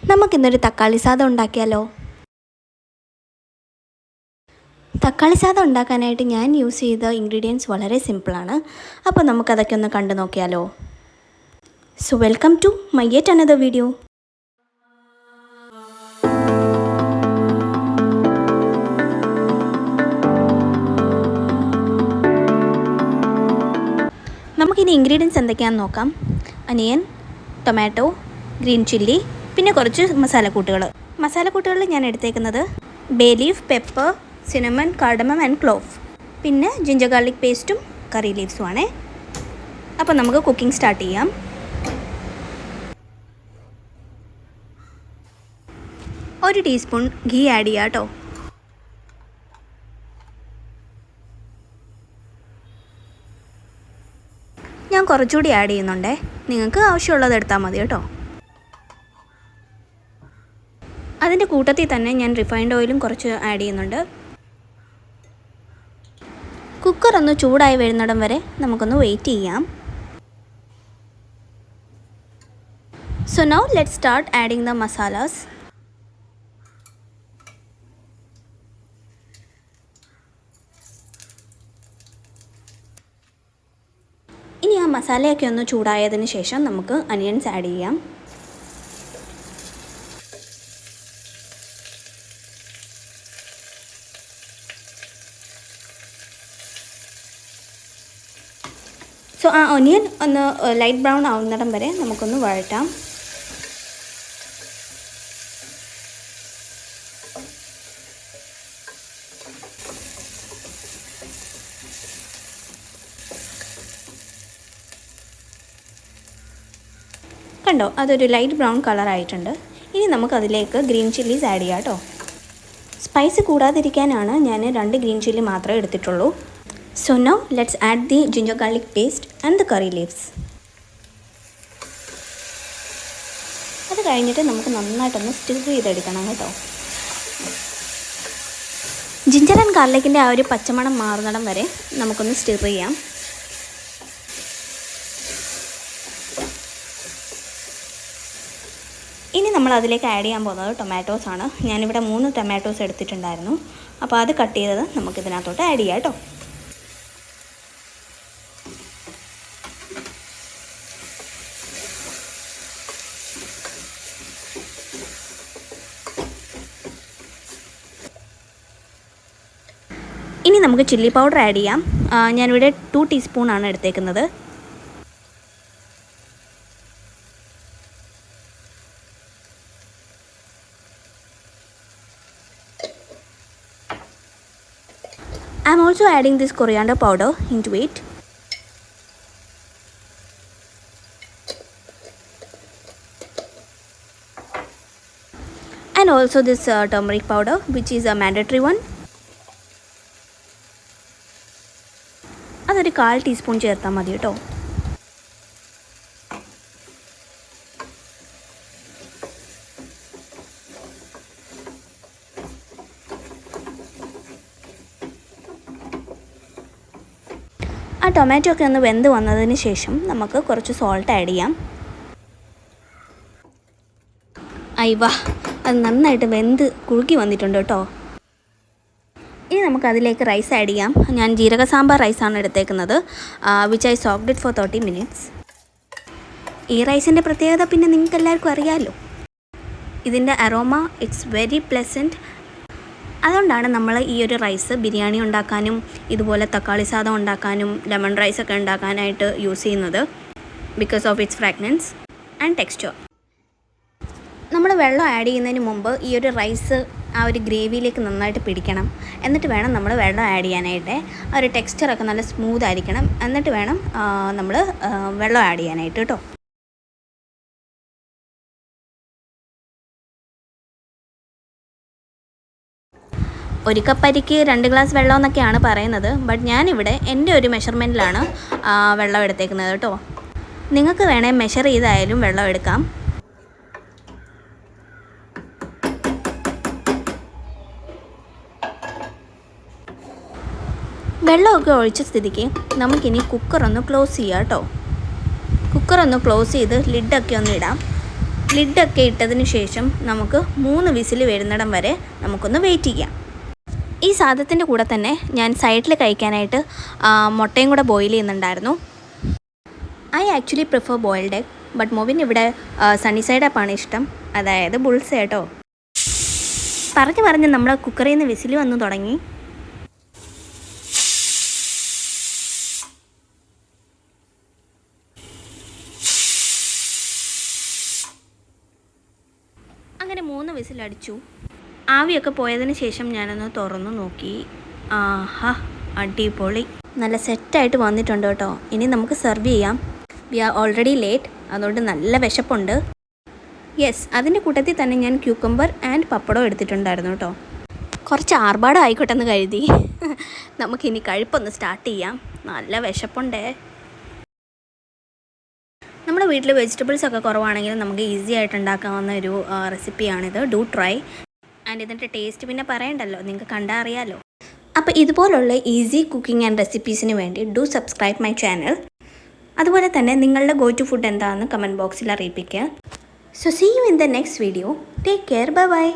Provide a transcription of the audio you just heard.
നമുക്കിന്നൊരു തക്കാളി സാദം ഉണ്ടാക്കിയാലോ? തക്കാളി സാദം ഉണ്ടാക്കാനായിട്ട് ഞാൻ യൂസ് ചെയ്ത ഇൻഗ്രീഡിയൻസ് വളരെ സിമ്പിളാണ്. അപ്പോൾ നമുക്കതൊക്കെ ഒന്ന് കണ്ടു നോക്കിയാലോ? So welcome to my yet another video. നമുക്കിനി ഇൻഗ്രീഡിയൻസ് എന്തൊക്കെയാണെന്ന് നോക്കാം. അനിയൻ, ടൊമാറ്റോ, ഗ്രീൻ ചില്ലി, പിന്നെ കുറച്ച് മസാലക്കൂട്ടുകൾ ഞാൻ എടുത്തേക്കുന്നത് bay leaf, pepper, cinnamon, cardamom and clove, പിന്നെ ജിഞ്ചർ ഗാർലിക് പേസ്റ്റും കറി ലീവ്സും ആണേ. അപ്പോൾ നമുക്ക് കുക്കിംഗ് സ്റ്റാർട്ട് ചെയ്യാം. ഒരു ടീസ്പൂൺ ഗീ ആഡ് ചെയ്യാം കേട്ടോ. ഞാൻ കുറച്ചുകൂടി ആഡ് ചെയ്യുന്നുണ്ടേ, നിങ്ങൾക്ക് ആവശ്യമുള്ളത് എടുത്താൽ മതി കേട്ടോ. അതിൻ്റെ കൂട്ടത്തിൽ തന്നെ ഞാൻ റിഫൈൻഡ് ഓയിലും കുറച്ച് ആഡ് ചെയ്യുന്നുണ്ട്. കുക്കർ ഒന്ന് ചൂടായി വരുന്നിടം വരെ നമുക്കൊന്ന് വെയിറ്റ് ചെയ്യാം. So now let's start adding the masalas. ഇനി ആ മസാലയൊക്കെ ഒന്ന് ചൂടായതിന് ശേഷം നമുക്ക് അനിയൻസ് ആഡ് ചെയ്യാം. സോ ആ ഒനിയൻ ഒന്ന് ലൈറ്റ് ബ്രൗൺ ആവുന്നിടം വരെ നമുക്കൊന്ന് വഴറ്റാം. കണ്ടോ, അതൊരു ലൈറ്റ് ബ്രൗൺ കളറായിട്ടുണ്ട്. ഇനി നമുക്കതിലേക്ക് ഗ്രീൻ ചില്ലീസ് ആഡ് ചെയ്യാം കേട്ടോ. സ്പൈസ് കൂടാതിരിക്കാനാണ് ഞാൻ 2 ഗ്രീൻ ചില്ലി മാത്രമേ എടുത്തിട്ടുള്ളൂ. So now let's add the ginger garlic paste and the curry leaves. അത് കഴിഞ്ഞിട്ട് നമുക്ക് നന്നായിട്ടൊന്ന് സ്റ്റിർ ചെയ്തെടുക്കണം കേട്ടോ. ജിഞ്ചർ ആൻഡ് ഗാർലിക്കിൻ്റെ ആ ഒരു പച്ചമണം മാറുന്നിടം വരെ നമുക്കൊന്ന് സ്റ്റിർ ചെയ്യാം. ഇനി നമ്മൾ അതിലേക്ക് ആഡ് ചെയ്യാൻ പോകുന്നത് ടൊമാറ്റോസ് ആണ്. ഞാനിവിടെ 3 ടൊമാറ്റോസ് എടുത്തിട്ടുണ്ടായിരുന്നു. അപ്പോൾ അത് കട്ട് ചെയ്തത് നമുക്കിതിനകത്തോട്ട് ആഡ് ചെയ്യാം കേട്ടോ. ഇനി നമുക്ക് ചില്ലി പൗഡർ ആഡ് ചെയ്യാം. ഞാനിവിടെ 2 ടീസ്പൂണാണ് എടുത്തേക്കുന്നത്. I am also adding this coriander powder into it. And also this turmeric powder, which is a mandatory one. അതൊരു 1/4 ടീസ്പൂൺ ചേർത്താൽ മതി കേട്ടോ. ആ ടൊമാറ്റോ ഒക്കെ ഒന്ന് വെന്ത് വന്നതിന് ശേഷം നമുക്ക് കുറച്ച് സോൾട്ട് ആഡ് ചെയ്യാം. അയ്വാ, അത് നന്നായിട്ട് വെന്ത് കുറുകി വന്നിട്ടുണ്ട് കേട്ടോ. ഇനി നമുക്കതിലേക്ക് റൈസ് ആഡ് ചെയ്യാം. ഞാൻ ജീരക സാമ്പാർ റൈസാണ് എടുത്തേക്കുന്നത്, which I soaked it for 30 minutes. ഈ റൈസിൻ്റെ പ്രത്യേകത പിന്നെ നിങ്ങൾക്ക് എല്ലാവർക്കും അറിയാമല്ലോ. ഇതിൻ്റെ അരോമ ഇറ്റ്സ് വെരി പ്ലസൻറ്റ്. അതുകൊണ്ടാണ് നമ്മൾ ഈ ഒരു റൈസ് ബിരിയാണി ഉണ്ടാക്കാനും ഇതുപോലെ തക്കാളി സാദം ഉണ്ടാക്കാനും ലെമൺ റൈസൊക്കെ ഉണ്ടാക്കാനായിട്ട് യൂസ് ചെയ്യുന്നത്. Because of its fragrance and texture. നമ്മൾ വെള്ളം ആഡ് ചെയ്യുന്നതിന് മുമ്പ് ഈ ഒരു റൈസ് ആ ഒരു ഗ്രേവിയിലേക്ക് നന്നായിട്ട് പിടിക്കണം. എന്നിട്ട് വേണം നമ്മൾ വെള്ളം ആഡ് ചെയ്യാനായിട്ട്. ആ ഒരു ടെക്സ്ചറൊക്കെ നല്ല സ്മൂത്ത് ആയിരിക്കണം. എന്നിട്ട് വേണം നമ്മൾ വെള്ളം ആഡ് ചെയ്യാനായിട്ട് കേട്ടോ. ഒരു കപ്പ് അരിക്ക് 2 ഗ്ലാസ് വെള്ളം എന്നൊക്കെയാണ് പറയുന്നത്. ബട്ട് ഞാനിവിടെ എൻ്റെ ഒരു മെഷർമെൻറ്റിലാണ് വെള്ളം എടുത്തേക്കുന്നത് കേട്ടോ. നിങ്ങൾക്ക് വേണേൽ മെഷർ ചെയ്തായാലും വെള്ളം എടുക്കാം. വെള്ളമൊക്കെ ഒഴിച്ച സ്ഥിതിക്ക് നമുക്കിനി കുക്കറൊന്ന് ക്ലോസ് ചെയ്യാം കേട്ടോ. കുക്കറൊന്ന് ക്ലോസ് ചെയ്ത് ലിഡൊക്കെ ഒന്ന് ഇടാം. ലിഡൊക്കെ ഇട്ടതിന് ശേഷം നമുക്ക് 3 വിസിൽ വരുന്നിടം വരെ നമുക്കൊന്ന് വെയിറ്റ് ചെയ്യാം. ഈ സാധനത്തിൻ്റെ കൂടെ തന്നെ ഞാൻ സൈഡിൽ കഴിക്കാനായിട്ട് മുട്ടയും കൂടെ ബോയിൽ ചെയ്യുന്നുണ്ടായിരുന്നു. I actually prefer boiled egg, but Mobin ഇവിടെ സണ്ണി സൈഡ് അപ്പാണ് ഇഷ്ടം, അതായത് ബുൾസ് കേട്ടോ. പറഞ്ഞ് നമ്മുടെ കുക്കറിൽ നിന്ന് വിസിൽ വന്ന് തുടങ്ങി. അങ്ങനെ 3 വിസിലടിച്ചു. ആവിയൊക്കെ പോയതിന് ശേഷം ഞാനൊന്ന് തുറന്നു നോക്കി. ആഹാ, അടിപൊളി, നല്ല സെറ്റായിട്ട് വന്നിട്ടുണ്ട് കേട്ടോ. ഇനി നമുക്ക് സെർവ് ചെയ്യാം. വി ആർ ഓൾറെഡി ലേറ്റ്, അതുകൊണ്ട് നല്ല വിശപ്പുണ്ട്. യെസ്, അതിൻ്റെ കൂട്ടത്തിൽ തന്നെ ഞാൻ ക്യൂക്കമ്പർ ആൻഡ് പപ്പടം എടുത്തിട്ടുണ്ടായിരുന്നു കേട്ടോ. കുറച്ച് ആർഭാടം ആയിക്കോട്ടെ എന്ന് കരുതി. നമുക്കിനി കഴിപ്പൊന്ന് സ്റ്റാർട്ട് ചെയ്യാം. നല്ല വിശപ്പുണ്ടേ. നമ്മുടെ വീട്ടിൽ വെജിറ്റബിൾസ് ഒക്കെ കുറവാണെങ്കിൽ നമുക്ക് ഈസി ആയിട്ട് ഉണ്ടാക്കാവുന്ന ഒരു റെസിപ്പിയാണിത്. Do try. ആൻഡ് ഇതിൻ്റെ ടേസ്റ്റ് പിന്നെ പറയണ്ടല്ലോ, നിങ്ങൾക്ക് കണ്ടാൽ അറിയാമല്ലോ. അപ്പോൾ ഇതുപോലുള്ള ഈസി കുക്കിംഗ് ആൻഡ് റെസിപ്പീസിന് വേണ്ടി ഡു സബ്സ്ക്രൈബ് മൈ ചാനൽ. അതുപോലെ തന്നെ നിങ്ങളുടെ ഗോ ടു ഫുഡ് എന്താണെന്ന് കമൻറ്റ് ബോക്സിൽ അറിയിപ്പിക്കുക. So see you in the next video. Take care. Bye by.